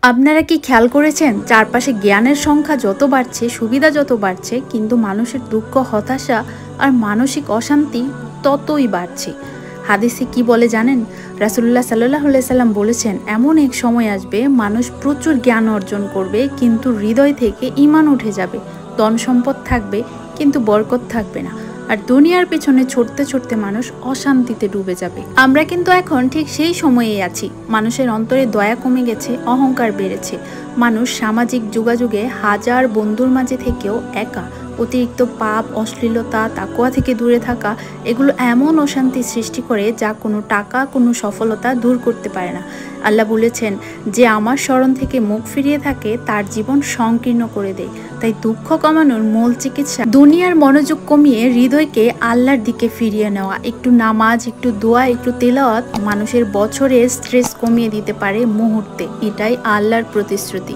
আপনারা কি খেয়াল করেছেন চারপাশে জ্ঞানের সংখ্যা যত বাড়ছে, সুবিধা যত বাড়ছে, কিন্তু মানুষের দুঃখ, হতাশা আর মানসিক অশান্তি ততই বাড়ছে। হাদিসে কি বলে জানেন? রাসূলুল্লাহ সাল্লাল্লাহু আলাইহি সাল্লাম বলেছেন, এমন এক সময় আসবে মানুষ প্রচুর জ্ঞান অর্জন করবে কিন্তু হৃদয় থেকে ঈমান উঠে যাবে। ধন সম্পদ থাকবে কিন্তু বরকত থাকবে না। আর দুনিয়ার পেছনে ছুটতে ছুটতে মানুষ অশান্তিতে ডুবে যাবে। আমরা কিন্তু এখন ঠিক সেই সময়েই আছি। মানুষের অন্তরে দয়া কমে গেছে, অহংকার বেড়েছে। মানুষ সামাজিক যোগাযোগে হাজার বন্ধুর মাঝে থেকেও একা। অতিরিক্ত পাপ, অশ্লীলতা, তাকওয়া থেকে দূরে থাকা, এগুলো এমন অশান্তি সৃষ্টি করে যা কোনো টাকা, কোনো সফলতা দূর করতে পারে না। আল্লাহ বলেছেন, যে আমার স্মরণ থেকে মুখ ফিরিয়ে থাকে তার জীবন সংকীর্ণ করে দেয়। তাই দুঃখ কমানোর মূল চিকিৎসা দুনিয়ার মনোযোগ কমিয়ে হৃদয়কে আল্লাহর দিকে ফিরিয়ে নেওয়া। একটু নামাজ, একটু দোয়া, একটু তেলাওয়াত মানুষের বছরের স্ট্রেস কমিয়ে দিতে পারে মুহূর্তে। এটাই আল্লাহর প্রতিশ্রুতি।